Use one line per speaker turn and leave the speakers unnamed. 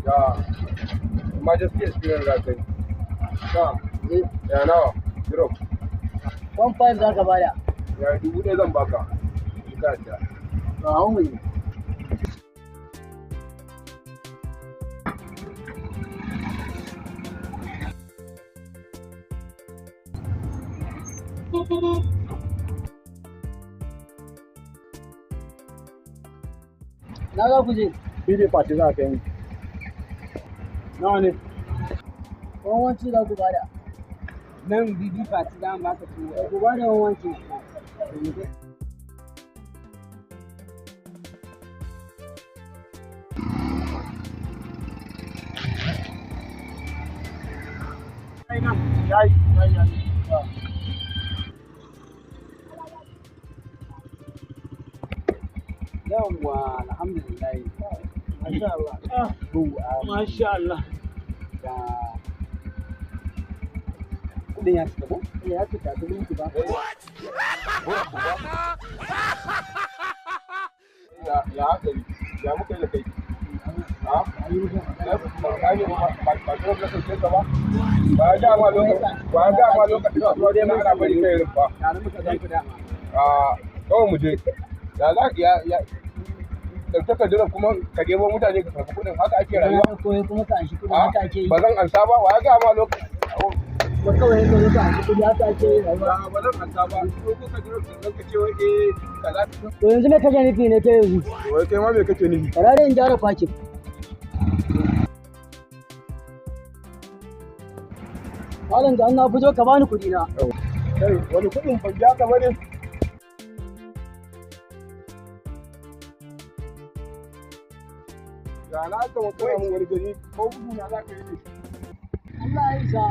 Ya majesty experience za ka yi. Ya nawa? Drop.
1.5 za ka bada.
Ya 1000 zan baka. Ka ta.
Ba hau mu ne. Na za ku je?
Fili party za ka yi. Nawa ne?
Wawanci za ku bada.
Nan bibi fati za mu baka tuwo.
Ku bada wawanci.
Yayi.
Yawwa alhamdulillah.
Masha Allah.
Masha Allah. Da kudin ya cika ko?
Ya fita kudin ki ba.
Ya haka yi. Ya muka yi da kai. Ha? Ba ya ma lokacin da zuwa dai na ana bari kai rufa.
Tare muka zan ku dama.
Kawai mu je. Ya za ya ɗauke ka jira kuma ka ɗebo mutane ka karɓi kuɗin haka ake rayuwa.
Ko kuma ka anshi kudin haka ake yi.
Ba zan ansa ba, wa ya ga ma lokacin.
Ba kawai ka zo ka anshi kudi haka ake yi rayuwa.
Ba zan ansa ba, ko ka jira ka ce wai kaza.
To yanzu me kake nufi ne kai yanzu?
Wai kai ma me kake nufi?
Karare in gyara fakin. Malam ga na fito ka bani kudi na.
Kai wani kuɗin ban ja ka bane? Ya na ka mutum wani gari ko gudu na za ka yi ne.
Allah ya isa.